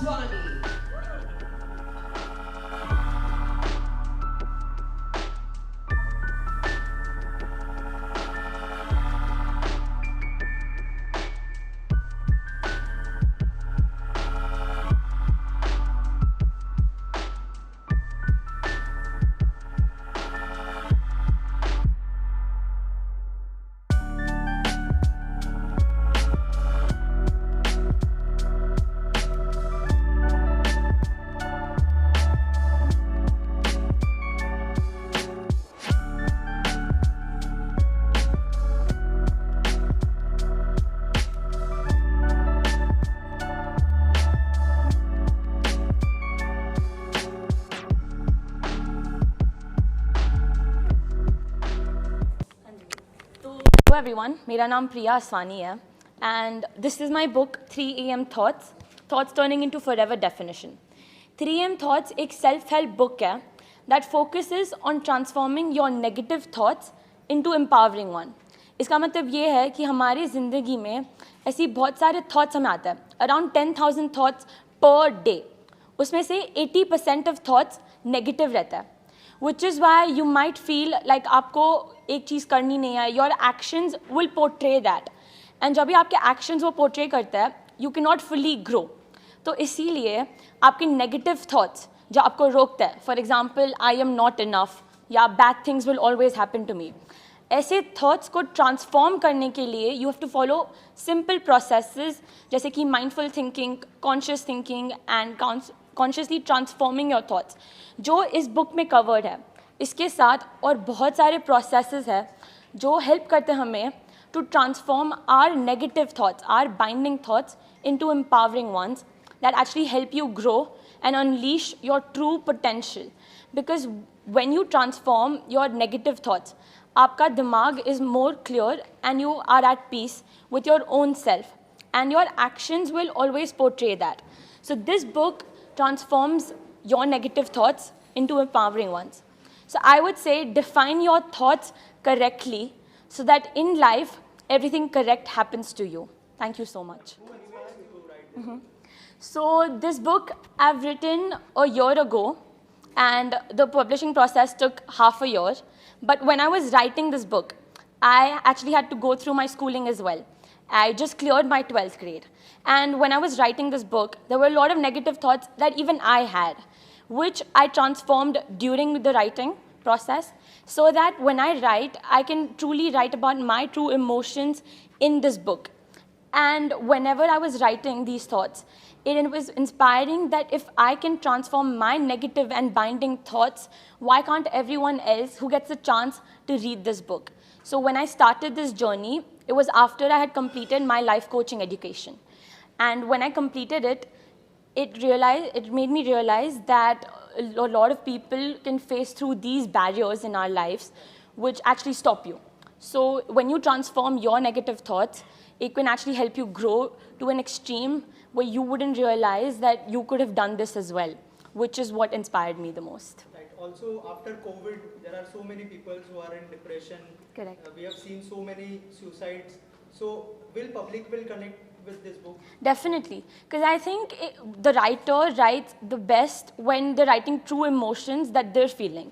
Swami. Hello everyone, मेरा नाम प्रिया आसवानी है and this is my book 3 AM Thoughts, Thoughts Turning into Forever Definition. 3 AM Thoughts एक self-help book है that focuses on transforming your negative thoughts into empowering one. इसका मतलब ये है कि हमारी ज़िंदगी में ऐसी बहुत सारे thoughts हमें आते हैं, around 10,000 thoughts per day. उसमें से 80% of thoughts negative रहता है. Which is why you might feel like आपको एक चीज़ करनी नहीं है, your actions will portray that. And जब भी आपके actions वो portray करता है, you cannot fully grow. तो इसीलिए आपके negative thoughts जो आपको रोकता है, for example, I am not enough या bad things will always happen to me. ऐसे thoughts को transform करने के लिए you have to follow simple processes जैसे कि mindful thinking, conscious thinking and consciously transforming your thoughts जो इस बुक में covered है. इसके साथ और बहुत सारे processes है जो help करते हैं हमें to transform our negative thoughts, our binding thoughts into empowering ones that actually help you grow and unleash your true potential. Because when you transform your negative thoughts, आपका दिमाग is more clear and you are at peace with your own self and your actions will always portray that. So this book transforms your negative thoughts into empowering ones. So I would say define your thoughts correctly so that in life everything correct happens to you. Thank you so much. So this book I've written a year ago and the publishing process took half a year. But when I was writing this book, I actually had to go through my schooling as well. I just cleared my 12th grade. And when I was writing this book, there were a lot of negative thoughts that even I had, which I transformed during the writing process so that when I write, I can truly write about my true emotions in this book. And whenever I was writing these thoughts, it was inspiring that if I can transform my negative and binding thoughts, why can't everyone else who gets a chance to read this book? So when I started this journey, it was after I had completed my life coaching education. And when I completed it, it made me realize that a lot of people can face through these barriers in our lives which actually stop you. So when you transform your negative thoughts, it can actually help you grow to an extreme where you wouldn't realize that you could have done this as well, which is what inspired me the most. Right. Also, after COVID, there are so many people who are in depression. Correct. We have seen so many suicides. So, public will connect with this book? Definitely, because I think the writer writes the best when they're writing true emotions that they're feeling.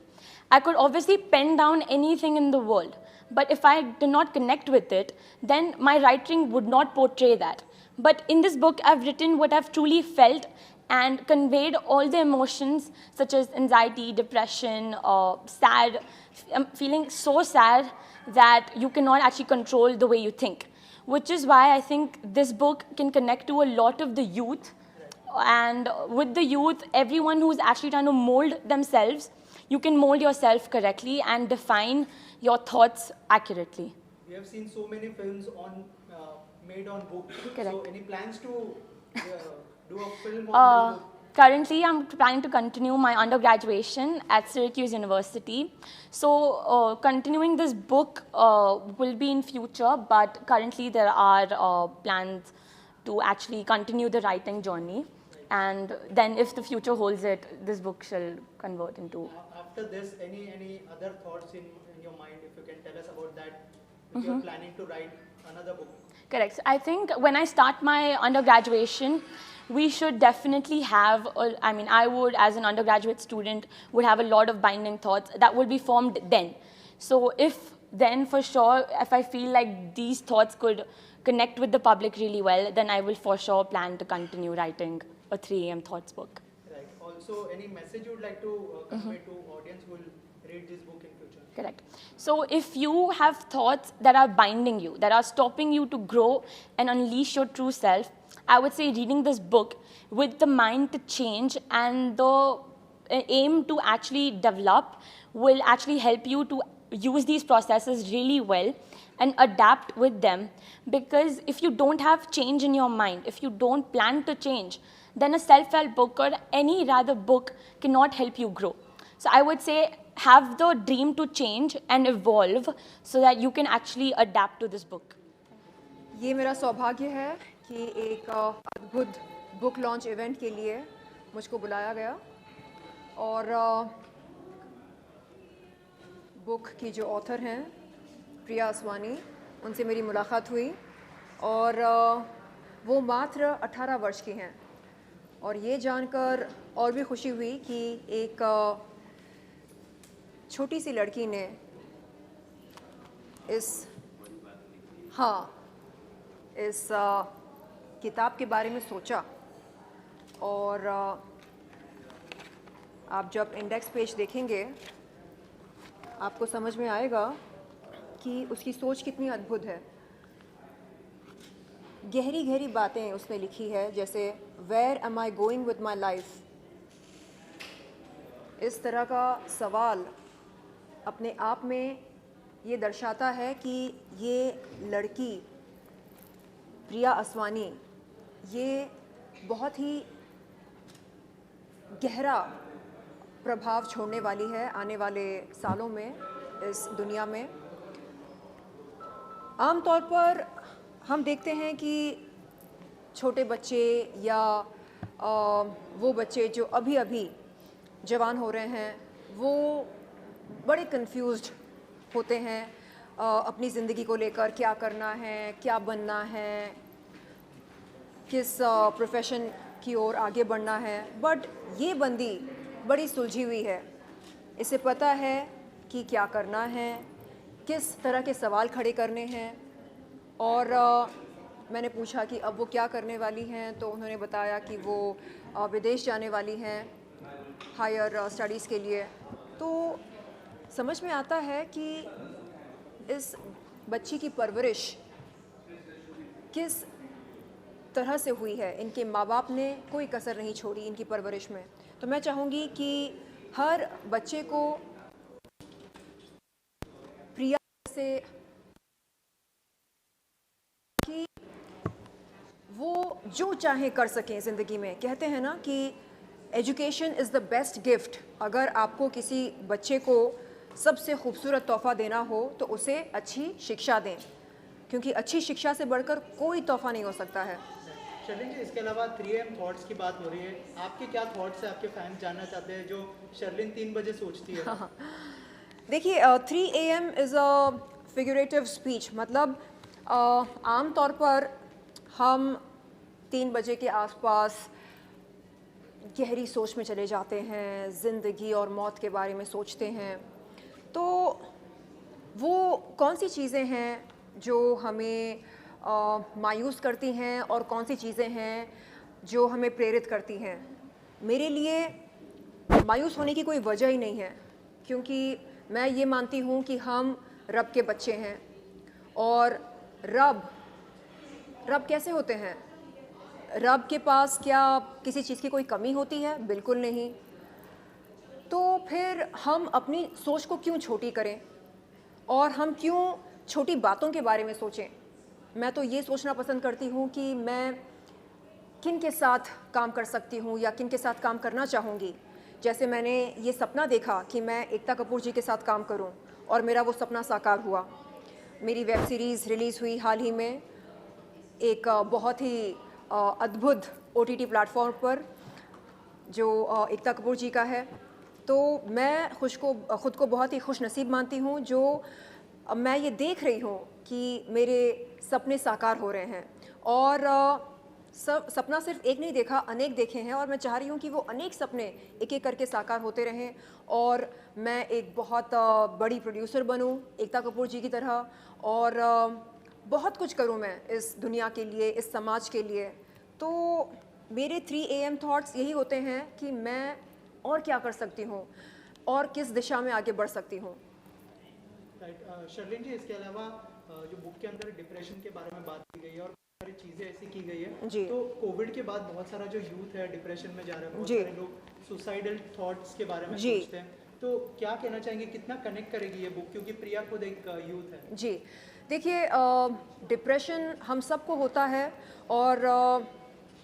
I could obviously pen down anything in the world, but if I did not connect with it, then my writing would not portray that. But in this book, I've written what I've truly felt and conveyed all the emotions such as anxiety, depression, sad. I'm feeling so sad that you cannot actually control the way you think, which is why I think this book can connect to a lot of the youth. And with the youth, everyone who's actually trying to mold themselves, you can mold yourself correctly and define your thoughts accurately. We have seen so many films made on books. Correct. So any plans to do a film on this book? Currently, I'm planning to continue my undergraduation at Syracuse University. So continuing this book will be in future, but currently there are plans to actually continue the writing journey. And then if the future holds it, this book shall convert into... After this, any other thoughts in your mind, if you can tell us about that, if you're planning to write another book? Correct. So I think when I start my undergraduation, we should definitely have, I mean, I would, as an undergraduate student, would have a lot of binding thoughts that would be formed then. So then for sure, if I feel like these thoughts could connect with the public really well, then I will for sure plan to continue writing a 3 a.m. thoughts book. Right. Also, any message you would like to convey to audience who will read this book in future? Correct. So if you have thoughts that are binding you, that are stopping you to grow and unleash your true self, I would say reading this book with the mind to change and the aim to actually develop will actually help you to use these processes really well and adapt with them. Because if you don't have change in your mind, if you don't plan to change, then a self-help book or any rather book cannot help you grow. So I would say have the dream to change and evolve so that you can actually adapt to this book. ये मेरा सौभाग्य है कि एक अद्भुत book launch event के लिए मुझको बुलाया गया और बुक की जो ऑथर हैं प्रिया असवानी, उनसे मेरी मुलाकात हुई और वो मात्र 18 वर्ष की हैं और ये जानकर और भी खुशी हुई कि एक छोटी सी लड़की ने इस किताब के बारे में सोचा और आप जब इंडेक्स पेज देखेंगे आपको समझ में आएगा कि उसकी सोच कितनी अद्भुत है। गहरी गहरी बातें उसने लिखी है, जैसे where am I going with my life. इस तरह का सवाल अपने आप में ये दर्शाता है कि ये लड़की प्रिया असवानी ये बहुत ही गहरा प्रभाव छोड़ने वाली है आने वाले सालों में इस दुनिया में। आमतौर पर हम देखते हैं कि छोटे बच्चे या वो बच्चे जो अभी अभी जवान हो रहे हैं वो बड़े कंफ्यूज्ड होते हैं अपनी ज़िंदगी को लेकर, क्या करना है, क्या बनना है, किस प्रोफेशन की ओर आगे बढ़ना है। बट ये बंदी बड़ी सुलझी हुई है, इसे पता है कि क्या करना है, किस तरह के सवाल खड़े करने हैं। और मैंने पूछा कि अब वो क्या करने वाली हैं, तो उन्होंने बताया कि वो विदेश जाने वाली हैं हायर स्टडीज़ के लिए। तो समझ में आता है कि इस बच्ची की परवरिश किस तरह से हुई है। इनके माँ बाप ने कोई कसर नहीं छोड़ी इनकी परवरिश में। तो मैं चाहूँगी कि हर बच्चे को प्रिया से कि वो जो चाहे कर सकें ज़िंदगी में। कहते हैं ना कि education is the best gift. अगर आपको किसी बच्चे को सबसे खूबसूरत तोहफ़ा देना हो तो उसे अच्छी शिक्षा दें, क्योंकि अच्छी शिक्षा से बढ़कर कोई तोहफ़ा नहीं हो सकता है। शर्लिन जी, इसके अलावा 3 AM थॉट्स की बात हो रही है, आपके क्या थॉट्स हैं? आपके फैन जानना चाहते हैं जो शर्लिन 3 बजे सोचती है। देखिए 3 AM is a figurative speech. मतलब आम तौर पर हम 3 बजे के आसपास गहरी सोच में चले जाते हैं, ज़िंदगी और मौत के बारे में सोचते हैं। तो वो कौन सी चीज़ें हैं जो हमें मायूस करती हैं और कौन सी चीज़ें हैं जो हमें प्रेरित करती हैं? मेरे लिए मायूस होने की कोई वजह ही नहीं है, क्योंकि मैं ये मानती हूँ कि हम रब के बच्चे हैं। और रब कैसे होते हैं? रब के पास क्या किसी चीज़ की कोई कमी होती है? बिल्कुल नहीं। तो फिर हम अपनी सोच को क्यों छोटी करें और हम क्यों छोटी बातों के बारे में सोचें? मैं तो ये सोचना पसंद करती हूँ कि मैं किन के साथ काम कर सकती हूँ या किन के साथ काम करना चाहूँगी। जैसे मैंने ये सपना देखा कि मैं एकता कपूर जी के साथ काम करूँ और मेरा वो सपना साकार हुआ। मेरी वेब सीरीज़ रिलीज़ हुई हाल ही में एक बहुत ही अद्भुत OTT प्लेटफॉर्म पर जो एकता कपूर जी का है। तो मैं ख़ुद को बहुत ही खुश नसीब मानती हूँ जो मैं ये देख रही हूँ कि मेरे सपने साकार हो रहे हैं। और सपना सिर्फ एक नहीं देखा, अनेक देखे हैं, और मैं चाह रही हूँ कि वो अनेक सपने एक एक करके साकार होते रहें और मैं एक बहुत बड़ी प्रोड्यूसर बनूँ एकता कपूर जी की तरह, और बहुत कुछ करूँ मैं इस दुनिया के लिए, इस समाज के लिए। तो मेरे 3 AM थॉट्स यही होते हैं कि मैं और क्या कर सकती हूँ और किस दिशा में आगे बढ़ सकती हूँ। राइट शर्लिन जी, इसके अलावा जो बुक के अंदर डिप्रेशन के बारे में बात की गई है और बहुत सारी चीज़ें ऐसी की गई है, जी। तो कोविड के बाद बहुत सारा जो यूथ है डिप्रेशन में जा रहा है, बहुत जी। सारे लोग सुसाइडल थॉट्स के बारे में जी। सोचते हैं, तो क्या कहना चाहेंगे, कितना कनेक्ट करेगी ये बुक, क्योंकि प्रिया खुद एक यूथ है। जी, देखिए डिप्रेशन हम सबको होता है, और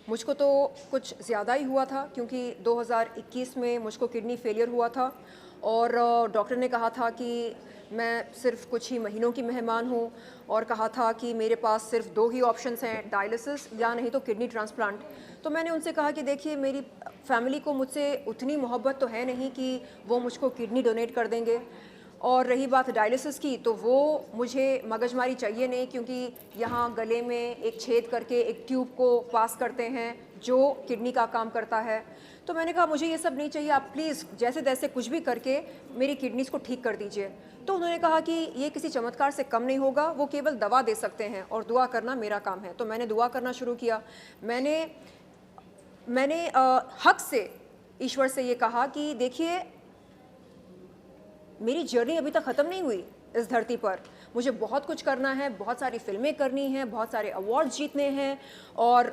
मुझको तो कुछ ज़्यादा ही हुआ था क्योंकि 2021 में मुझको किडनी फेलियर हुआ था, और डॉक्टर ने कहा था कि मैं सिर्फ कुछ ही महीनों की मेहमान हूँ, और कहा था कि मेरे पास सिर्फ 2 ही ऑप्शंस हैं, डायलिसिस या नहीं तो किडनी ट्रांसप्लांट। तो मैंने उनसे कहा कि देखिए मेरी फैमिली को मुझसे उतनी मोहब्बत तो है नहीं कि वो मुझको किडनी डोनेट कर देंगे, और रही बात डायलिसिस की, तो वो मुझे मगजमारी चाहिए नहीं, क्योंकि यहाँ गले में एक छेद करके एक ट्यूब को पास करते हैं जो किडनी का काम करता है। तो मैंने कहा मुझे ये सब नहीं चाहिए, आप प्लीज़ जैसे तैसे कुछ भी करके मेरी किडनीज़ को ठीक कर दीजिए। तो उन्होंने कहा कि ये किसी चमत्कार से कम नहीं होगा, वो केवल दवा दे सकते हैं और दुआ करना मेरा काम है। तो मैंने दुआ करना शुरू किया। मैंने हक से ईश्वर से ये कहा कि देखिए मेरी जर्नी अभी तक ख़त्म नहीं हुई इस धरती पर, मुझे बहुत कुछ करना है, बहुत सारी फिल्में करनी हैं, बहुत सारे अवार्ड्स जीतने हैं, और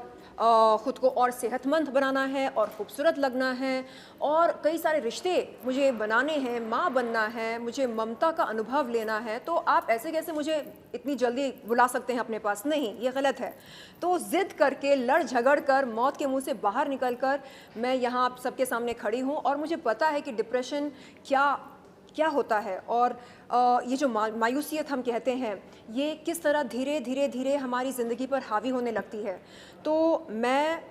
ख़ुद को और सेहतमंद बनाना है और ख़ूबसूरत लगना है, और कई सारे रिश्ते मुझे बनाने हैं, माँ बनना है, मुझे ममता का अनुभव लेना है। तो आप ऐसे कैसे मुझे इतनी जल्दी बुला सकते हैं अपने पास? नहीं, ये गलत है। तो ज़िद करके, लड़ झगड़ कर, मौत के मुंह से बाहर निकल कर मैं यहाँ आप सबके सामने खड़ी हूँ, और मुझे पता है कि डिप्रेशन क्या होता है, और ये जो मायूसियत हम कहते हैं, ये किस तरह धीरे धीरे धीरे हमारी ज़िंदगी पर हावी होने लगती है। तो मैं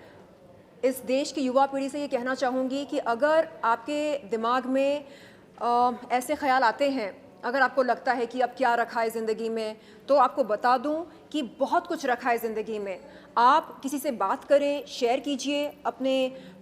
इस देश की युवा पीढ़ी से ये कहना चाहूँगी कि अगर आपके दिमाग में ऐसे ख्याल आते हैं, अगर आपको लगता है कि अब क्या रखा है ज़िंदगी में, तो आपको बता दूं कि बहुत कुछ रखा है ज़िंदगी में। आप किसी से बात करें, शेयर कीजिए अपने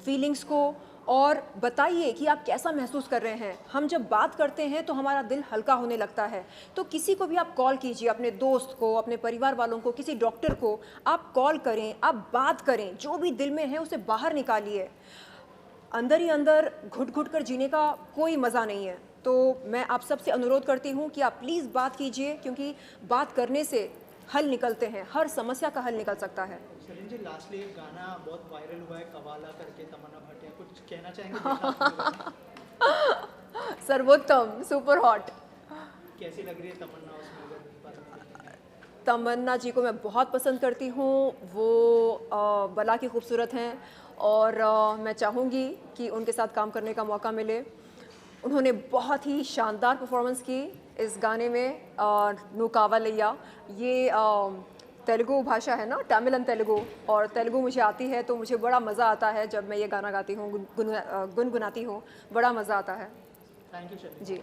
फीलिंग्स को, और बताइए कि आप कैसा महसूस कर रहे हैं। हम जब बात करते हैं तो हमारा दिल हल्का होने लगता है। तो किसी को भी आप कॉल कीजिए, अपने दोस्त को, अपने परिवार वालों को, किसी डॉक्टर को आप कॉल करें, आप बात करें, जो भी दिल में है उसे बाहर निकालिए। अंदर ही अंदर घुट घुट कर जीने का कोई मज़ा नहीं है। तो मैं आप सबसे अनुरोध करती हूँ कि आप प्लीज़ बात कीजिए, क्योंकि बात करने से हल निकलते हैं, हर समस्या का हल निकल सकता है। शर्लिन जी, लास्टली एक गाना बहुत वायरल हुआ है कवाला करके, तमन्ना भाटिया, कुछ कहना चाहेंगे देखा आपने? सर्वोत्तम, सुपर हॉट। कैसी लग रही है तमन्ना उसमें, अगर बात करें? तमन्ना जी को मैं बहुत पसंद करती हूँ, वो बला की खूबसूरत हैं, और मैं चाहूँगी कि उनके साथ काम करने का मौका मिले। उन्होंने बहुत ही शानदार परफॉर्मेंस की इस गाने में, नु कावालैया। ये तेलुगु भाषा है ना, तमिल एंड तेलुगु, और तेलुगु मुझे आती है, तो मुझे बड़ा मज़ा आता है जब मैं ये गाना गाती हूँ, गुनगुनाती हूँ, बड़ा मज़ा आता है। Thank you Sherlyn ji.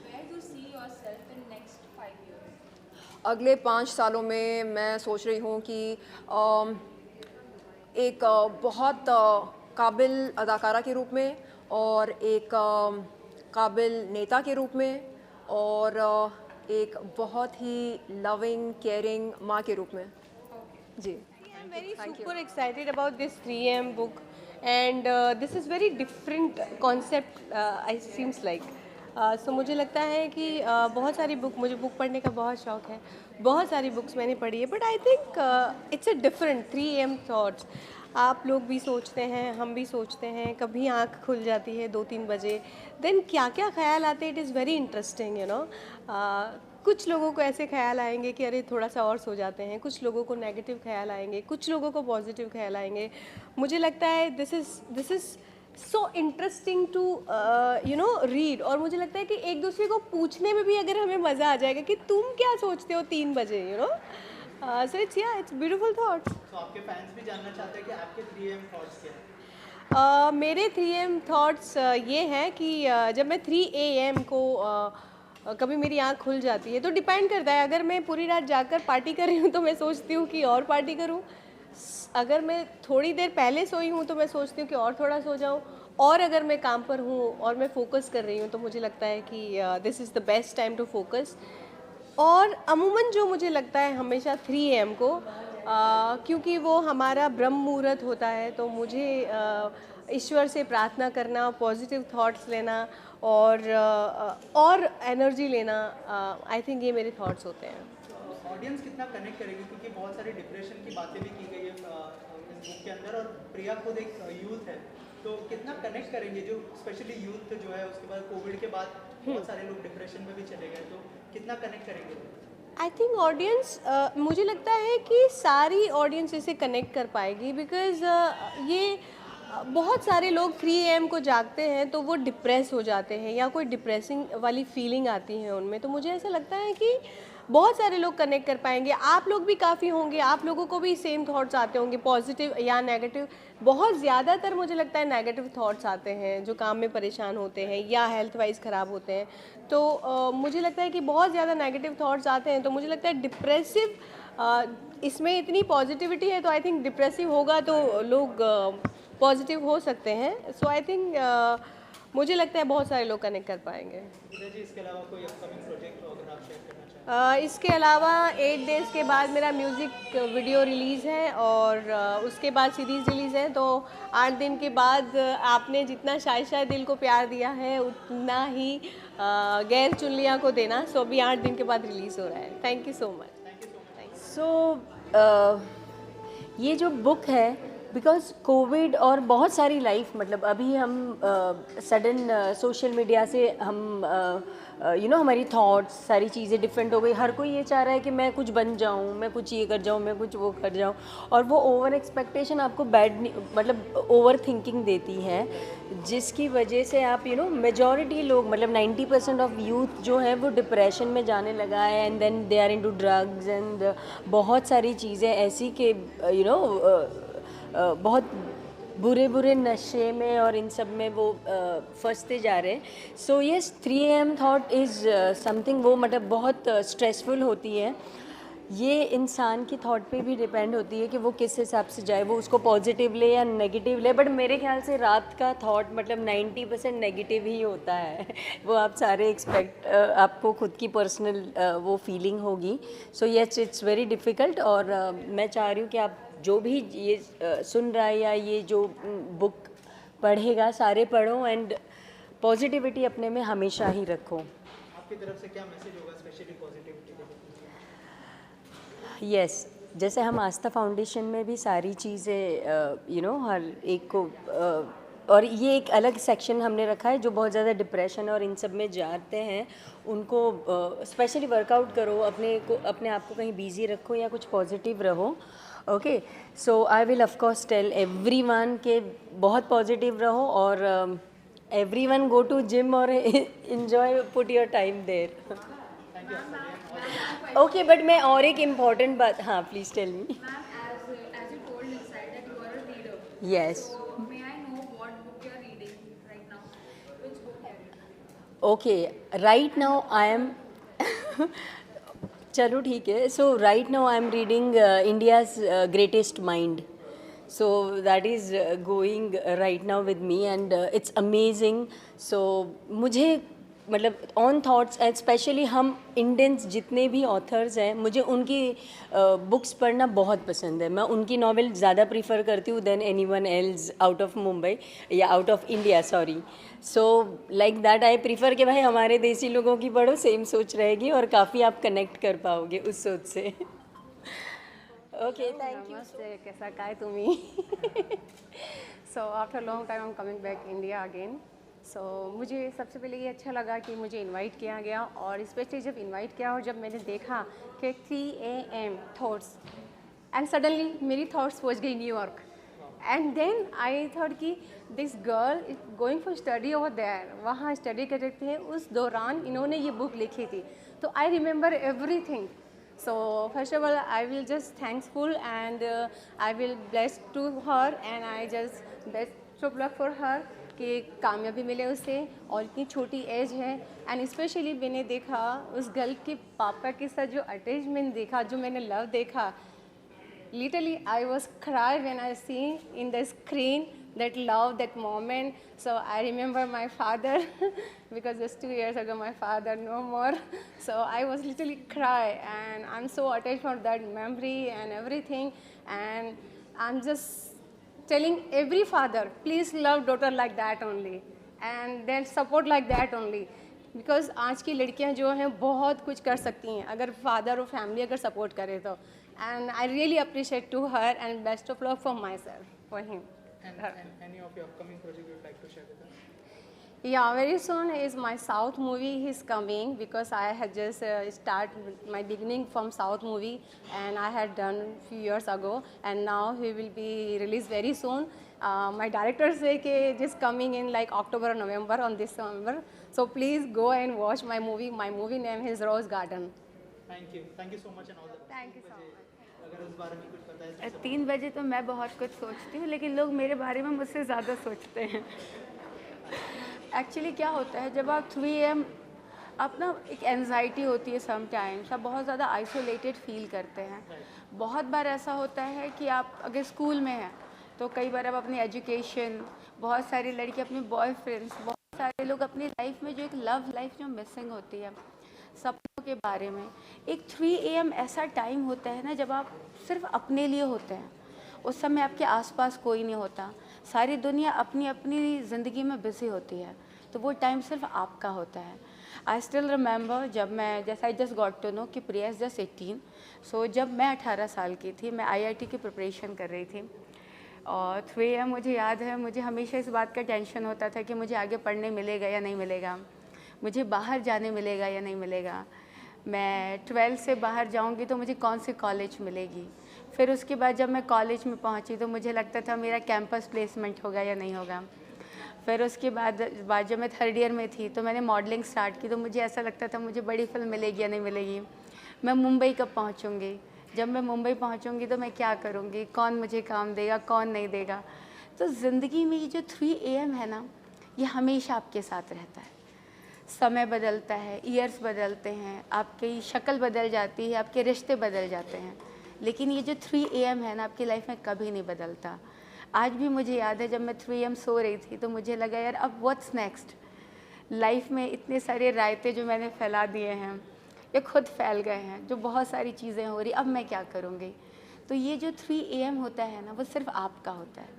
Where do you see yourself in next 5 years? अगले 5 सालों में मैं सोच रही हूँ कि एक बहुत काबिल अदाकारा के रूप में, और एक काबिल नेता के रूप में, और एक बहुत ही लविंग केयरिंग माँ के रूप में। जी। I'm very super excited about this 3am book, and this is very different concept. I seems like. So मुझे लगता है कि बहुत सारी मुझे बुक पढ़ने का बहुत शौक है, बहुत सारी बुक्स मैंने पढ़ी है, but I think it's a different 3am thoughts. आप लोग भी सोचते हैं, हम भी सोचते हैं, कभी आँख खुल जाती है 2-3 बजे, देन क्या क्या ख्याल आते हैं, it is very interesting, you know. कुछ लोगों को ऐसे ख्याल आएंगे कि अरे थोड़ा सा और सो जाते हैं, कुछ लोगों को नेगेटिव ख्याल आएंगे, कुछ लोगों को पॉजिटिव ख्याल आएंगे। मुझे लगता है this is so interesting to you know read, और मुझे लगता है कि एक दूसरे को पूछने में भी अगर हमें मज़ा आ जाएगा कि तुम क्या सोचते हो 3 बजे, you know. So it's beautiful thoughts. तो आपके फैंस भी जानना चाहते हैं कि आपके 3am थॉट्स क्या हैं? मेरे 3am थॉट्स ये हैं कि जब मैं 3am को कभी मेरी आँख खुल जाती है, तो डिपेंड करता है, अगर मैं पूरी रात जाकर पार्टी कर रही हूँ तो मैं सोचती हूँ कि और पार्टी करूँ, अगर मैं थोड़ी देर पहले सोई हूँ तो मैं सोचती हूँ कि और थोड़ा सो जाऊँ, और अगर मैं काम पर हूँ और मैं फोकस कर रही हूँ तो मुझे लगता है कि this is the best time to focus. और अमूमन जो मुझे लगता है हमेशा 3 AM को, क्योंकि वो हमारा ब्रह्म मुहूर्त होता है, तो मुझे ईश्वर से प्रार्थना करना, पॉजिटिव थॉट्स लेना और एनर्जी लेना, आई थिंक ये मेरे थॉट्स होते हैं। ऑडियंस कितना कनेक्ट करेगी, क्योंकि बहुत सारी डिप्रेशन की बातें भी की गई है इस बुक के अंदर, और प्रिया खुद एक यूथ है, तो कितना कनेक्ट करेंगे जो स्पेशली यूथ जो है, उसके बाद कोविड के बाद बहुत सारे लोग डिप्रेशन में भी चले गए, तो कितना कनेक्ट करेंगे? आई थिंक ऑडियंस, मुझे लगता है कि सारी ऑडियंस इसे कनेक्ट कर पाएगी, बिकॉज ये बहुत सारे लोग 3 AM को जागते हैं तो वो डिप्रेस हो जाते हैं या कोई डिप्रेसिंग वाली फीलिंग आती है उनमें, तो मुझे ऐसा लगता है कि बहुत सारे लोग कनेक्ट कर पाएंगे। आप लोग भी काफ़ी होंगे, आप लोगों को भी सेम थॉट्स आते होंगे, पॉजिटिव या नेगेटिव। बहुत ज़्यादातर मुझे लगता है नेगेटिव थॉट्स आते हैं जो काम में परेशान होते हैं या हेल्थ वाइज ख़राब होते हैं, तो मुझे लगता है कि बहुत ज़्यादा नेगेटिव थॉट्स आते हैं, तो मुझे लगता है डिप्रेसिव, इसमें इतनी पॉजिटिविटी है तो आई थिंक डिप्रेसिव होगा तो लोग पॉजिटिव हो सकते हैं। सो आई थिंक मुझे लगता है बहुत सारे लोग कनेक्ट कर पाएंगे। जी, इसके अलावा कोई अपकमिंग प्रोजेक्ट हो अगर आप शेयर करना चाहें? इसके अलावा 8 डेज़ के बाद मेरा म्यूज़िक वीडियो रिलीज़ है, और उसके बाद सीरीज़ रिलीज़ है, तो 8 दिन के बाद आपने जितना शायद दिल को प्यार दिया है उतना ही गैर चुनलिया को देना। सो अभी 8 दिन के बाद रिलीज़ हो रहा है। Thank you so much. So ये जो बुक है, बिकॉज कोविड और बहुत सारी लाइफ, मतलब अभी हम सडन सोशल मीडिया से हम हमारी थॉट्स सारी चीज़ें डिफरेंट हो गई। हर कोई ये चाह रहा है कि मैं कुछ बन जाऊँ, मैं कुछ ये कर जाऊँ, मैं कुछ वो कर जाऊँ, और वो ओवर एक्सपेक्टेशन आपको मतलब ओवर थिंकिंग देती है, जिसकी वजह से आप मेजॉरिटी लोग, मतलब 90% ऑफ यूथ जो है वो डिप्रेशन में जाने लगा है, and then they are into drugs and बहुत सारी चीज़ें ऐसी कि बहुत बुरे नशे में और इन सब में वो फंसते जा रहे हैं। So yes, 3 AM thought is something, वो मतलब बहुत स्ट्रेसफुल होती है। ये इंसान की थॉट पे भी डिपेंड होती है कि वो किस हिसाब से जाए, वो उसको पॉजिटिव ले या नेगेटिव ले। बट मेरे ख्याल से रात का थॉट मतलब 90% नेगेटिव ही होता है। वो आप सारे आपको खुद की पर्सनल वो फीलिंग होगी। So yes, it's very difficult, और मैं चाह रही हूँ कि आप जो भी ये सुन रहा है या ये जो बुक पढ़ेगा, सारे पढ़ो एंड पॉजिटिविटी अपने में हमेशा ही रखो। आपकी तरफ से क्या मैसेज होगा स्पेशली पॉजिटिविटी के? यस, जैसे हम आस्था फाउंडेशन में भी सारी चीज़ें हर एक को और ये एक अलग सेक्शन हमने रखा है जो बहुत ज़्यादा डिप्रेशन और इन सब में जाते हैं, उनको स्पेशली वर्कआउट करो, अपने आप को कहीं बिजी रखो या कुछ पॉजिटिव रहो। Okay, so I will of course tell everyone के बहुत पॉजिटिव रहो, और एवरीवन गो टू जिम और enjoy, put your time there. ओके, बट मैं और एक इम्पॉर्टेंट बात, हाँ please tell me. As you told inside that you are a reader. Yes. So may I know what book you are reading right now? Which book have you? Okay, right now I am चलो ठीक है. So right now I am reading India's Greatest Mind. So that is going right now with me and it's amazing. So मुझे मतलब on thoughts, specially हम Indians जितने भी authors हैं, मुझे उनकी बुक्स पढ़ना बहुत पसंद है. मैं उनकी नॉवेल ज़्यादा प्रीफर करती हूँ then anyone else out of Mumbai या out of India, sorry. So like that I prefer कि भाई हमारे देसी लोगों की पढ़ो, सेम सोच रहेगी और काफ़ी आप कनेक्ट कर पाओगे उस सोच से. Okay, thank you. Namaste, कैसा काय तुम्ही? So after a long time I'm coming back India again. So मुझे सबसे पहले ये अच्छा लगा कि मुझे इनवाइट किया गया, और स्पेशली जब इनवाइट किया और जब मैंने देखा कि 3 AM थॉट्स, एंड सडनली मेरी थॉट्स पहुंच गई New York. And then I thought कि this girl is going for study over there, वहाँ स्टडी कर रहे थे, उस दौरान इन्होंने ये बुक लिखी थी. तो I remember everything. So first of all, I will just thankful and I will bless to her and I just best of luck for her कि कामयाबी मिले उसे, और इतनी छोटी एज है. एंड स्पेशली मैंने देखा उस गर्ल के पापा के साथ जो अटैचमेंट देखा, जो मैंने लव देखा, literally I was cry when I see in the screen that love, that moment. So I remember my father because just 2 years ago my father no more. So I was literally cry, and I'm so attached for that memory and everything. And I'm just telling every father, please love daughter like that only, and then support like that only. Because आज की लड़कियां जो हैं बहुत कुछ कर सकती हैं अगर फादर और फैमिली अगर सपोर्ट करे तो. And I really appreciate to her and best of luck for myself for him. And any of your upcoming project you would like to share with us? Yeah, very soon is my South movie is coming because I had just start my beginning from South movie and I had done few years ago, and now he will be released very soon. My director say कि just coming in like October or November on this November. So please go and watch my movie. My movie name is Rose Garden. Thank you so much and all the best. Thank you so much. अगर इस बारे में कुछ पता है 3 बजे तो मैं बहुत कुछ सोचती हूँ, लेकिन लोग मेरे बारे में मुझसे ज़्यादा सोचते हैं. एक्चुअली क्या होता है जब आप 3 AM आप ना एक एनजाइटी होती है समटाइम्स, आप बहुत ज़्यादा आइसोलेटेड फील करते हैं. बहुत बार ऐसा होता है कि आप अगर स्कूल में हैं तो कई बार आप अपनी एजुकेशन, बहुत सारी लड़की अपने बॉयफ्रेंड्स, बहुत सारे लोग अपनी लाइफ में जो एक लव लाइफ जो मिसिंग होती है सपनों के बारे में. एक 3 AM ऐसा टाइम होता है ना जब आप सिर्फ अपने लिए होते हैं. उस समय आपके आसपास कोई नहीं होता, सारी दुनिया अपनी अपनी ज़िंदगी में बिज़ी होती है, तो वो टाइम सिर्फ आपका होता है. आई स्टिल रिमेंबर जब मैं जैसा I just got to know कि प्रिया इज़ जस्ट 18. सो जब मैं 18 साल की थी, मैं IIT की प्रिपरेशन कर रही थी और 3 AM मुझे याद है, मुझे हमेशा इस बात का टेंशन होता था कि मुझे आगे पढ़ने मिलेगा या नहीं मिलेगा, मुझे बाहर जाने मिलेगा या नहीं मिलेगा, मैं 12 से बाहर जाऊंगी तो मुझे कौन सी कॉलेज मिलेगी. फिर उसके बाद जब मैं कॉलेज में पहुंची तो मुझे लगता था मेरा कैंपस प्लेसमेंट होगा या नहीं होगा. फिर उसके बाद जब मैं 3rd ईयर में थी तो मैंने मॉडलिंग स्टार्ट की, तो मुझे ऐसा लगता था मुझे बड़ी फिल्म मिलेगी या नहीं मिलेगी, मैं मुंबई कब पहुँचूँगी, जब मैं मुंबई पहुँचूँगी तो मैं क्या करूँगी, कौन मुझे काम देगा कौन नहीं देगा. तो ज़िंदगी में ये जो 3 AM है ना, ये हमेशा आपके साथ रहता है. समय बदलता है, ईयर्स बदलते हैं, आपकी शक्ल बदल जाती है, आपके रिश्ते बदल जाते हैं, लेकिन ये जो 3 AM है ना आपकी लाइफ में कभी नहीं बदलता. आज भी मुझे याद है जब मैं 3 AM सो रही थी तो मुझे लगा यार अब व्हाट्स नेक्स्ट. लाइफ में इतने सारे रायते जो मैंने फैला दिए हैं ये खुद फैल गए हैं, जो बहुत सारी चीज़ें हो रही, अब मैं क्या करूँगी. तो ये जो 3 AM होता है ना वो सिर्फ आपका होता है,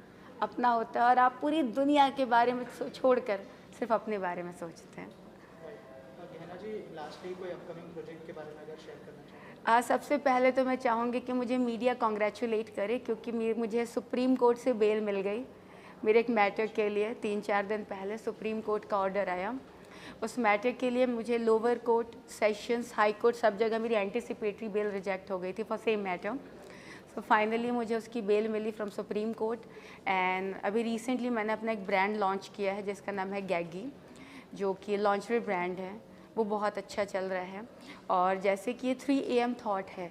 अपना होता है, और आप पूरी दुनिया के बारे में छोड़कर सिर्फ अपने बारे में सोचते हैं. जी लास्टली कोई अपकमिंग प्रोजेक्ट के बारे में अगर शेयर करना चाहें. सबसे पहले तो मैं चाहूँगी कि मुझे मीडिया कॉन्ग्रेचुलेट करे क्योंकि मुझे सुप्रीम कोर्ट से बेल मिल गई मेरे एक मैटर के लिए. 3-4 दिन पहले सुप्रीम कोर्ट का ऑर्डर आया. उस मैटर के लिए मुझे lower court, sessions, high court सब जगह मेरी एंटीसिपेटरी बेल रिजेक्ट हो गई थी for same matter. So finally मुझे उसकी बेल मिली फ्रॉम सुप्रीम कोर्ट. एंड अभी रिसेंटली मैंने अपना एक ब्रांड लॉन्च किया है जिसका नाम है गैगी, जो कि लॉन्चरी ब्रांड है. वो बहुत अच्छा चल रहा है. और जैसे कि ये 3 AM थॉट है,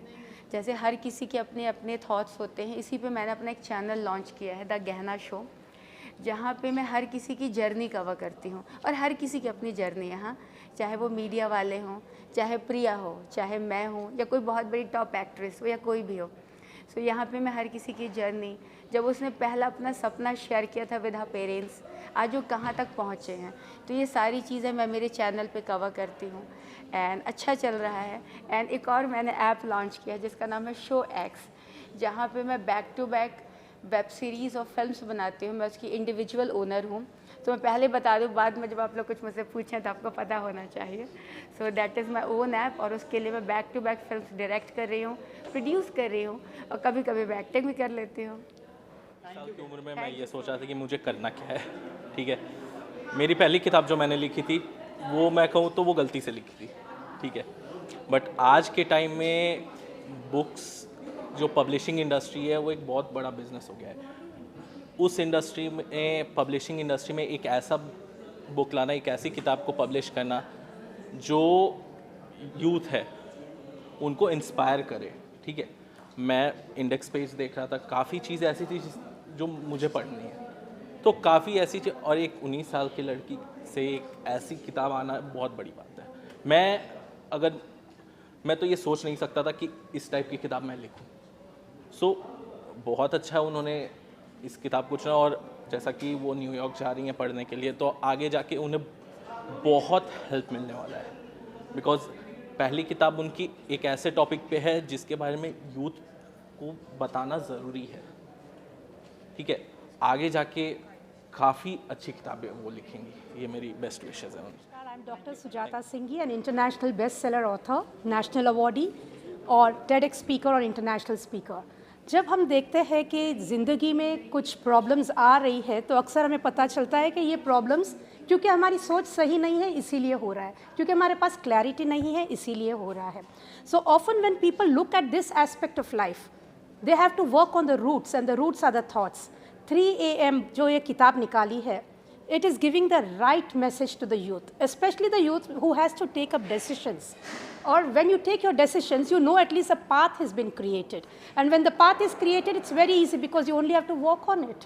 जैसे हर किसी के अपने अपने थॉट्स होते हैं, इसी पे मैंने अपना एक चैनल लॉन्च किया है द गहना शो, जहाँ पे मैं हर किसी की जर्नी कवर करती हूँ. और हर किसी की अपनी जर्नी है, हाँ, चाहे वो मीडिया वाले हों, चाहे प्रिया हो, चाहे मैं हूँ, या कोई बहुत बड़ी टॉप एक्ट्रेस हो, या कोई भी हो. सो यहाँ पे मैं हर किसी की जर्नी, जब उसने पहला अपना सपना शेयर किया था विद हर पेरेंट्स, आज वो कहाँ तक पहुँचे हैं, तो ये सारी चीज़ें मैं मेरे चैनल पे कवर करती हूँ. एंड अच्छा चल रहा है. एंड एक और मैंने ऐप लॉन्च किया जिसका नाम है शो एक्स, जहाँ पे मैं back to back web series और फिल्म्स बनाती हूँ. मैं उसकी इंडिविजुअल ओनर हूँ. तो मैं पहले बता दूँ, बाद में जब आप लोग कुछ मुझसे पूछें तो आपको पता होना चाहिए. So that is my own app, और उसके लिए मैं back to back films direct कर रही हूँ, प्रोड्यूस कर रही हूँ, और कभी कभी मैं एक्टिंग भी कर लेती हूँ. साल की उम्र में मैं ये सोचा था कि मुझे करना क्या है. ठीक है, मेरी पहली किताब जो मैंने लिखी थी वो मैं कहूँ तो वो गलती से लिखी थी. ठीक है, बट आज के टाइम में बुक्स जो पब्लिशिंग इंडस्ट्री है वो एक बहुत बड़ा बिजनेस हो गया है. उस इंडस्ट्री में, पब्लिशिंग इंडस्ट्री में एक ऐसा बुक लाना, एक ऐसी किताब को पब्लिश करना जो यूथ है उनको इंस्पायर करे. ठीक है, मैं इंडेक्स पेज देख रहा था, काफ़ी चीज़ें ऐसी थी जो मुझे पढ़नी है, तो काफ़ी ऐसी चीज़, और एक 19 साल की लड़की से एक ऐसी किताब आना बहुत बड़ी बात है. मैं तो ये सोच नहीं सकता था कि इस टाइप की किताब मैं लिखूं. सो बहुत अच्छा उन्होंने इस किताब को चुना, और जैसा कि वो न्यूयॉर्क जा रही हैं पढ़ने के लिए, तो आगे जाके उन्हें बहुत हेल्प मिलने वाला है, बिकॉज पहली किताब उनकी एक ऐसे टॉपिक पे है जिसके बारे में यूथ को बताना ज़रूरी है, ठीक है। आगे जाके काफ़ी अच्छी किताबें वो लिखेंगी, ये मेरी बेस्ट विशेज़ हैं उनकी। I'm Dr. Sujata Singhi, an international bestseller author, national awardee और TEDx speaker और international speaker। जब हम देखते हैं कि ज़िंदगी में कुछ प्रॉब्लम्स आ रही है तो अक्सर हमें पता चलता है कि ये प्रॉब्लम्स क्योंकि हमारी सोच सही नहीं है इसीलिए हो रहा है, क्योंकि हमारे पास क्लैरिटी नहीं है इसीलिए हो रहा है। So often when people look at this aspect of life, they have to work on the roots and the roots are the thoughts. 3 AM जो ये किताब निकाली है, it is giving the right message to the youth, especially the youth who has to take up decisions. Or when you take your decisions, you know at least a path has been created. And when the path is created, it's very easy because you only have to work on it.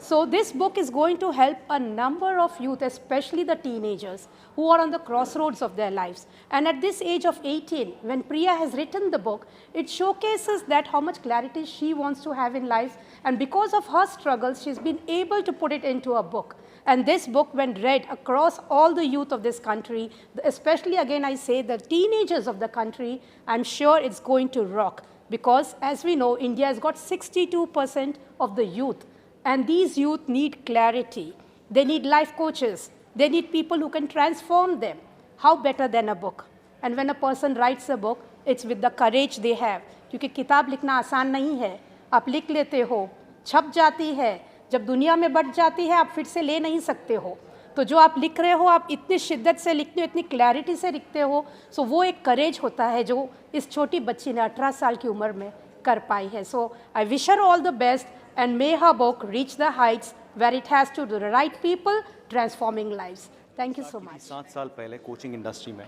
So this book is going to help a number of youth, especially the teenagers, who are on the crossroads of their lives. And at this age of 18, when Priya has written the book, it showcases that how much clarity she wants to have in life. And because of her struggles, she's been able to put it into a book. And this book, when read across all the youth of this country, especially again I say the teenagers of the country, I'm sure it's going to rock. Because as we know, India has got 62% of the youth. And these youth need clarity. They need life coaches. They need people who can transform them. How better than a book? And when a person writes a book, it's with the courage they have. क्योंकि किताब लिखना आसान नहीं है. आप लिख लेते हो, छप जाती है, जब दुनिया में बढ़ जाती है आप फिर से ले नहीं सकते हो। तो जो आप लिख रहे हो, आप इतनी शिद्दत से लिखते हो, इतनी क्लैरिटी से लिखते हो, सो वो एक करेज होता है जो इस छोटी बच्ची ने 18 साल की उम्र में कर पाई है। So I wish her all the best and may her book reach the heights where it has to the right people transforming lives. Thank you so much. 7 साल पहले कोचिंग इंडस्ट्री में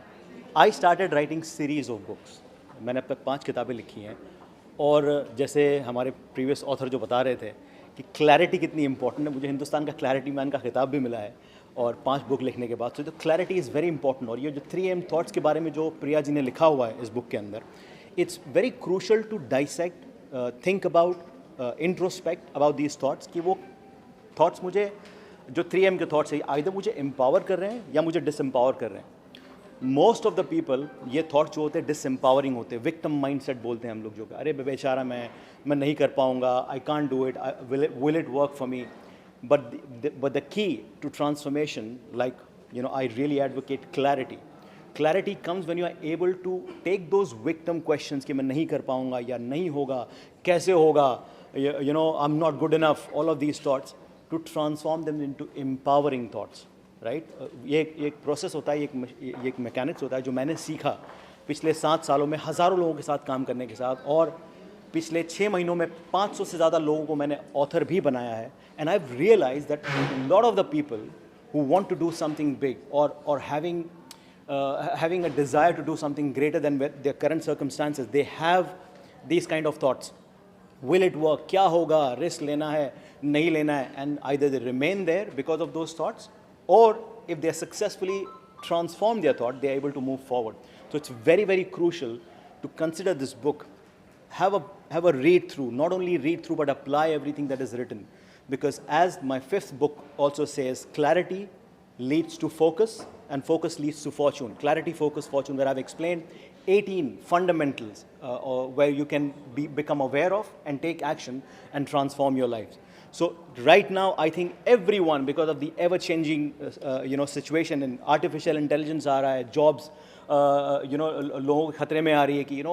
I started writing series of books. मैंने अब तक 5 किताबें लिखी हैं, और जैसे हमारे प्रीवियस ऑथर जो बता रहे थे कि क्लैरिटी कितनी इंपॉर्टेंट है, मुझे हिंदुस्तान का क्लैरिटी मैन का खिताब भी मिला है और 5 बुक लिखने के बाद। तो क्लैरिटी इज़ वेरी इंपॉर्टेंट। और ये जो 3M थॉट्स के बारे में जो प्रिया जी ने लिखा हुआ है इस बुक के अंदर, it's very crucial to dissect, think about, introspect about these thoughts, कि वो थॉट्स मुझे जो 3M के थॉट्स है आइदर मुझे एम्पावर कर रहे हैं या मुझे डिसएम्पावर कर रहे हैं। मोस्ट ऑफ द पीपल ये थॉट्स जो होते हैं डिसएम्पावरिंग होते हैं, विक्टिम माइंडसेट बोलते हैं हम लोग, जो अरे बेचारा मैं नहीं कर पाऊंगा, I can't do it, will it work for me. But the key to transformation, like you know, I really advocate clarity. Clarity comes when you are able to take those victim questions कि मैं नहीं कर पाऊंगा या नहीं होगा, कैसे होगा, you know, I'm not good enough, all of these thoughts, to transform them into empowering thoughts, right? ये एक प्रोसेस होता है, ये एक मैकेनिक्स होता है जो मैंने सीखा पिछले 7 सालों में हज़ारों लोगों के साथ काम करने के साथ, और पिछले 6 महीनों में 500 से ज़्यादा लोगों को मैंने ऑथर भी बनाया है। And I have realized that lot of the people who want to do something big और having a desire to do something greater than their current circumstances, they have these kind of thoughts. Will it work? क्या होगा? Risk लेना है, नहीं लेना है? And either they remain there because of those thoughts, or if they successfully transform their thought, they are able to move forward. So it's very, very crucial to consider this book. Have a read through. Not only read through, but apply everything that is written. Because as my 5th book also says, clarity leads to focus, and focus leads to fortune. Clarity, focus, fortune, where I've explained 18 fundamentals where you can become aware of and take action and transform your lives. So right now, I think everyone, because of the ever-changing situation, and artificial intelligence aa raha hai, jobs, लोगों के खतरे में आ रही है कि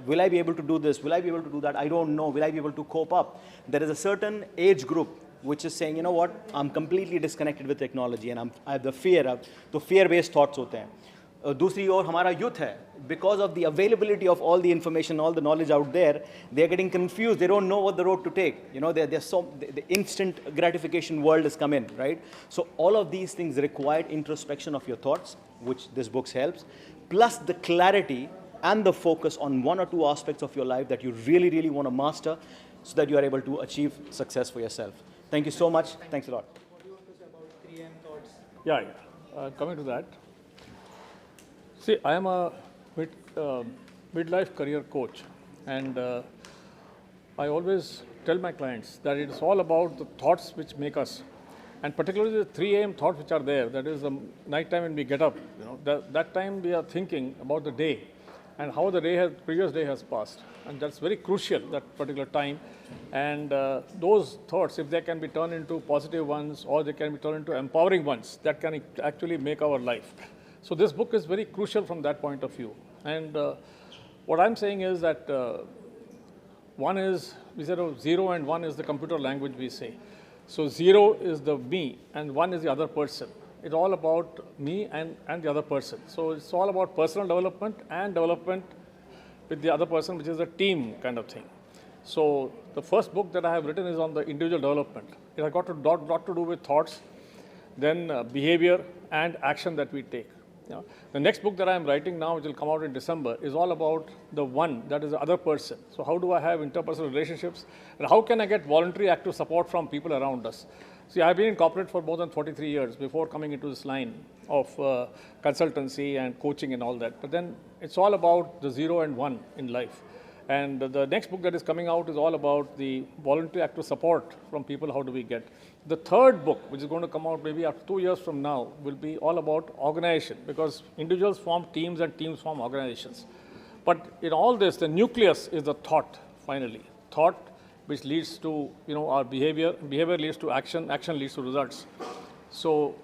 will I be able to do this? Will I be able to do that? I don't know. Will I be able to cope up? There is a certain age group which is saying, you know what, I'm completely disconnected with technology and I have the fear of, तो fear-based thoughts होते हैं। दूसरी ओर हमारा youth है, because of the availability of all the information, all the knowledge out there, they are getting confused. They don't know what the road to take. You know, the instant gratification world has come in, right? So all of these things require introspection of your thoughts, which this book helps, plus the clarity and the focus on 1 or 2 aspects of your life that you really, really want to master, so that you are able to achieve success for yourself. Thank you so much. Thanks a lot. What do you want to say about 3M thoughts? Yeah. Coming to that, see, I am a midlife career coach, and I always tell my clients that it's all about the thoughts which make us, and particularly the 3 a.m. thoughts which are there. That is the night time when we get up. That time we are thinking about the day and how the previous day has passed, and that's very crucial, that particular time. And those thoughts, if they can be turned into positive ones or they can be turned into empowering ones, that can actually make our life. So this book is very crucial from that point of view. And what I'm saying is that one is, we said 0 and 1 is the computer language we say. So 0 is the me and 1 is the other person. It's all about me and the other person. So it's all about personal development and development with the other person, which is a team kind of thing. So the first book that I have written is on the individual development. It has got to do with thoughts, then behavior and action that we take. The next book that I am writing now, which will come out in December, is all about the one, that is the other person. So how do I have interpersonal relationships, and how can I get voluntary active support from people around us? See, I've been in corporate for more than 43 years before coming into this line of consultancy and coaching and all that. But then it's all about the 0 and 1 in life. And the next book that is coming out is all about the voluntary active support from people. How do we get? The third book, which is going to come out maybe after 2 years from now, will be all about organization, because individuals form teams and teams form organizations. But in all this, the nucleus is the thought, finally. Thought which leads to our behavior, behavior leads to action, action leads to results. So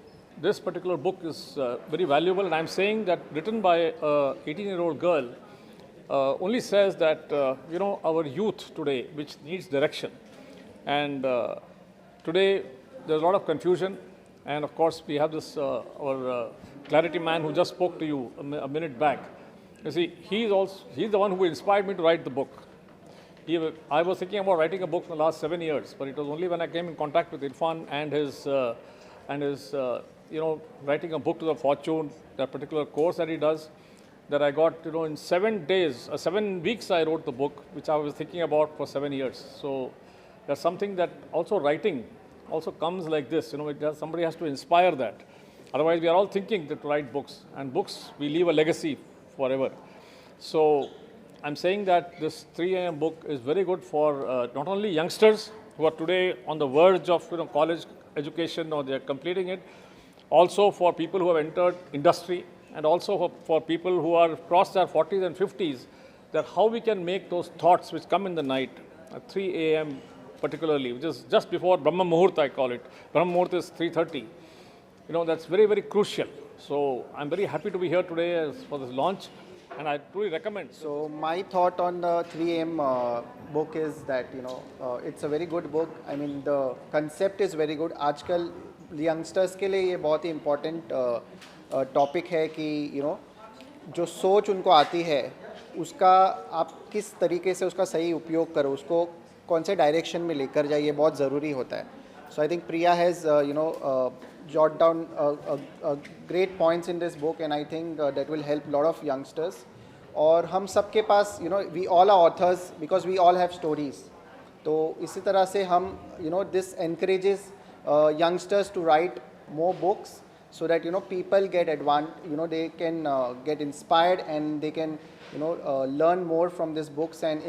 this particular book is very valuable, and I'm saying that written by a 18-year-old girl only says that our youth today, which needs direction, and today there's a lot of confusion, and of course we have this our clarity man who just spoke to you a minute back. You see, he's the one who inspired me to write the book. I was thinking about writing a book for the last 7 years, but it was only when I came in contact with Irfan and his writing a book to the Fortune, that particular course that he does, that I got, in 7 days, 7 weeks I wrote the book, which I was thinking about for 7 years. So that's something that also writing also comes like this, somebody has to inspire that. Otherwise, we are all thinking to write books, and books, we leave a legacy forever. So I'm saying that this 3 a.m. book is very good for not only youngsters who are today on the verge of college education or they are completing it, also for people who have entered industry, and also for people who are crossed their 40s and 50s, that how we can make those thoughts which come in the night, at 3 a.m. particularly, which is just before Brahma Muhurta, I call it. Brahma Muhurta is 3:30. That's very, very crucial. So I'm very happy to be here today for this launch, and I truly recommend. So my thought on the 3 a.m. book is that, it's a very good book. I mean, the concept is very good. आजकल youngsters के लिए ये बहुत ही important topic है कि जो सोच उनको आती है उसका आप किस तरीके से उसका सही उपयोग करो, उसको कौन से डायरेक्शन में लेकर जाइए, बहुत ज़रूरी होता है. So I think Priya has jot down great points in this book, and I think that will help a lot of youngsters. और हम सब के पास we all are authors because we all have stories. तो इसी तरह से हम this encourages youngsters to write more books, so that people get they can get inspired, and they can learn more from these books and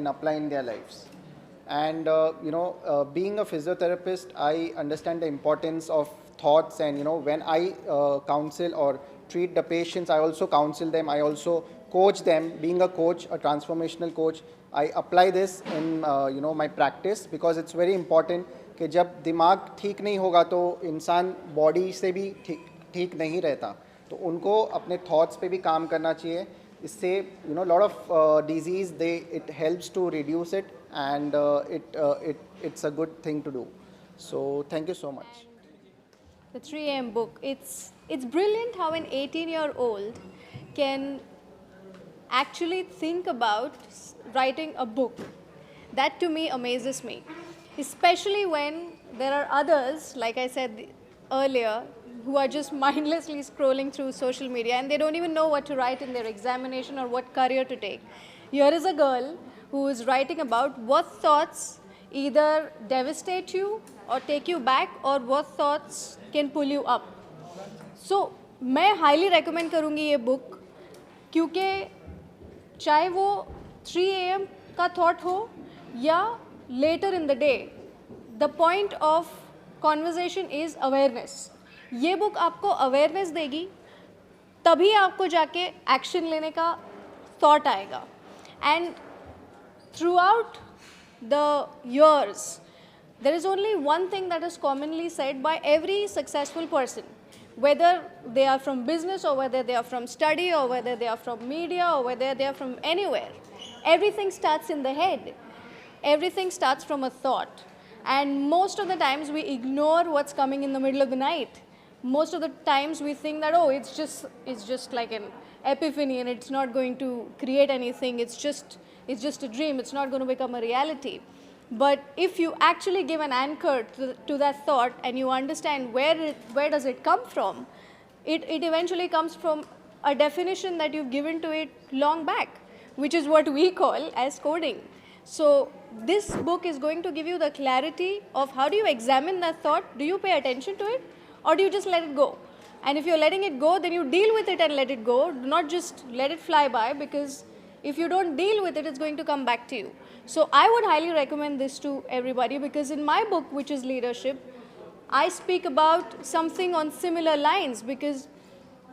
apply in their lives. And being a physiotherapist, I understand the importance of thoughts, and when I counsel or treat the patients, I also counsel them, I also coach them. Being a coach, a transformational coach, I apply this in my practice, because it's very important कि जब दिमाग ठीक नहीं होगा तो इंसान body से भी ठीक नहीं रहता, तो उनको अपने थॉट्स पे भी काम करना चाहिए. इससे lot of disease it helps to reduce it, and it's a good thing to do. So thank you so much. The 3 a.m. book, it's brilliant how an 18-year-old can actually think about writing a book. That to me amazes me. Especially when there are others, like I said earlier, who are just mindlessly scrolling through social media, and they don't even know what to write in their examination or what career to take. Here is a girl who is writing about what thoughts either devastate you or take you back, or what thoughts can pull you up. So मैं highly recommend करूँगी ये book, क्योंकि चाहे वो 3 a.m. का thought हो या later in the day, the point of conversation is awareness. ये book आपको awareness देगी, तभी आपको जाके action लेने का thought आएगा. And throughout the years, there is only one thing that is commonly said by every successful person, whether they are from business or whether they are from study or whether they are from media or whether they are from anywhere. Everything starts in the head. Everything starts from a thought. And most of the times we ignore what's coming in the middle of the night. Most of the times we think that, oh, it's just like an epiphany and it's not going to create anything. It's just a dream. It's not going to become a reality. But if you actually give an anchor to that thought and you understand where does it come from, it eventually comes from a definition that you've given to it long back, which is what we call as coding. So this book is going to give you the clarity of how do you examine that thought, do you pay attention to it, or do you just let it go? And if you're letting it go, then you deal with it and let it go, not just let it fly by, because if you don't deal with it, it's going to come back to you. So I would highly recommend this to everybody, because in my book, which is Leadership, I speak about something on similar lines, because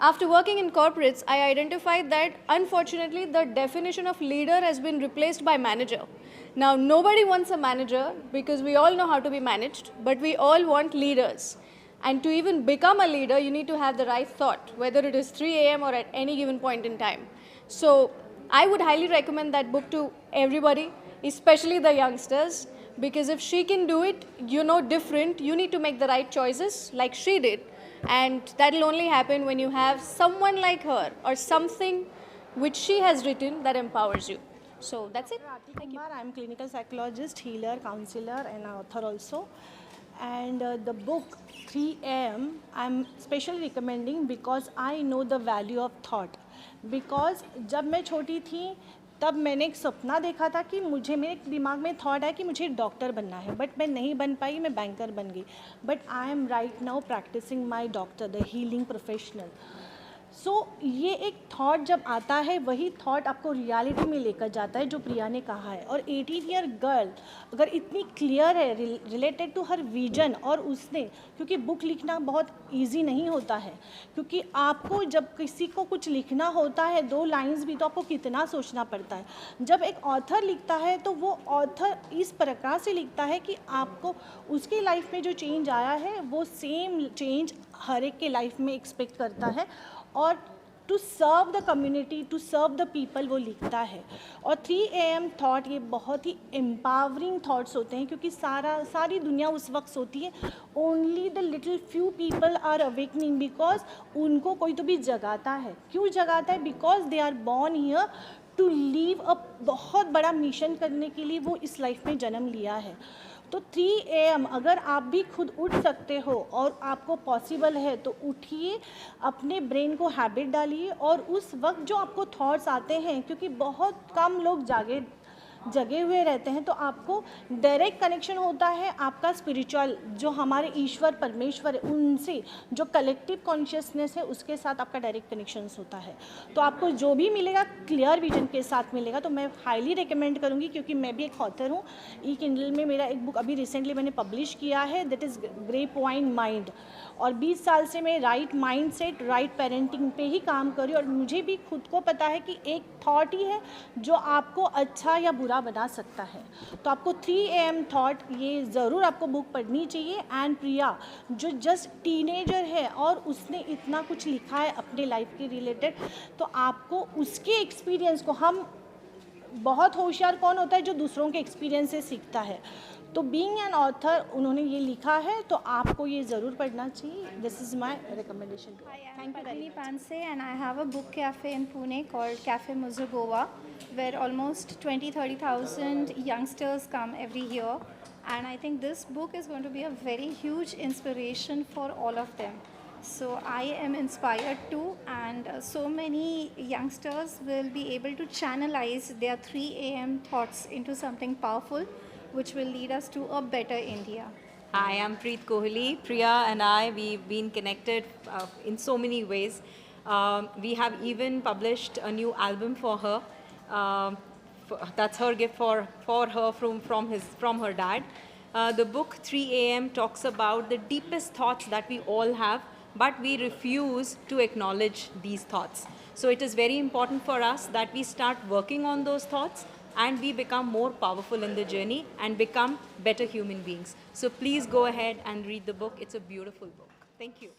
after working in corporates, I identified that unfortunately the definition of leader has been replaced by manager. Now nobody wants a manager because we all know how to be managed, but we all want leaders. And to even become a leader, you need to have the right thought, whether it is 3 a.m. or at any given point in time. So I would highly recommend that book to everybody, especially the youngsters, because if she can do it, you know different, you need to make the right choices like she did. And that will only happen when you have someone like her or something which she has written that empowers you. So that's it. Thank you. I'm clinical psychologist, healer, counselor and author also. And the book 3 AM I'm specially recommending because I know the value of thought. Because जब मैं छोटी थी तब मैंने एक सपना देखा था कि मेरे दिमाग में थॉट है कि मुझे डॉक्टर बनना है, बट मैं नहीं बन पाई, मैं बैंकर बन गई. But I am right now practising my doctor, the healing professional. So ये एक थॉट जब आता है, वही थॉट आपको रियलिटी में लेकर जाता है, जो प्रिया ने कहा है. और 18 ईयर गर्ल अगर इतनी क्लियर है रिलेटेड टू हर विजन, और उसने, क्योंकि बुक लिखना बहुत इजी नहीं होता है, क्योंकि आपको जब किसी को कुछ लिखना होता है 2 लाइंस भी, तो आपको कितना सोचना पड़ता है. जब एक ऑथर लिखता है तो वो ऑथर इस प्रकार से लिखता है कि आपको उसके लाइफ में जो चेंज आया है वो सेम चेंज हर एक के लाइफ में एक्सपेक्ट करता है. और to serve the community, to serve the people वो लिखता है. और 3 AM थॉट ये बहुत ही एम्पावरिंग थॉट्स होते हैं, क्योंकि सारी दुनिया उस वक्त सोती है. Only the little few people are awakening, because उनको कोई तो भी जगाता है. क्यों जगाता है? Because they are born here to live a बहुत बड़ा मिशन करने के लिए वो इस लाइफ में जन्म लिया है. तो 3 AM अगर आप भी खुद उठ सकते हो और आपको पॉसिबल है तो उठिए, अपने ब्रेन को हैबिट डालिए. और उस वक्त जो आपको थॉट्स आते हैं, क्योंकि बहुत कम लोग जगे हुए रहते हैं, तो आपको डायरेक्ट कनेक्शन होता है आपका स्पिरिचुअल, जो हमारे ईश्वर परमेश्वर है उनसे, जो कलेक्टिव कॉन्शियसनेस है उसके साथ आपका डायरेक्ट कनेक्शंस होता है. तो आपको जो भी मिलेगा क्लियर विजन के साथ मिलेगा. तो मैं हाईली रिकमेंड करूँगी, क्योंकि मैं भी एक ऑथर हूँ. ई-किंडल में मेरा एक बुक अभी रिसेंटली मैंने पब्लिश किया है, that is grey point mind. और 20 साल से मैं right mind set, right parenting पे ही काम कर रही हूँ. और मुझे भी खुद को पता है कि एक थॉट ही है जो आपको अच्छा या बुरा बना सकता है. तो आपको 3 AM थॉट ये ज़रूर आपको बुक पढ़नी चाहिए. एंड प्रिया जो जस्ट टीनेजर है और उसने इतना कुछ लिखा है अपने लाइफ के रिलेटेड, तो आपको उसके एक्सपीरियंस को, हम बहुत होशियार कौन होता है? जो दूसरों के एक्सपीरियंस से सीखता है. तो बीइंग एन ऑथर उन्होंने ये लिखा है, तो आपको ये ज़रूर पढ़ना चाहिए. This is my recommendation. Thank you very much. Panse, and I have a book cafe in Pune called Cafe Muzugova, where almost 20,000-30,000 youngsters come every year. And I think this book is going to be a very huge inspiration for all of them. So I am inspired too, and so many youngsters will be able to channelize their 3 AM thoughts into something powerful, which will lead us to a better India. Hi, I'm Preet Kohli. Priya and I, we've been connected in so many ways. We have even published a new album for her. that's her gift for her from her dad. The book 3 a.m. talks about the deepest thoughts that we all have, but we refuse to acknowledge these thoughts. So it is very important for us that we start working on those thoughts and we become more powerful in the journey and become better human beings. So please go ahead and read the book. It's a beautiful book. Thank you.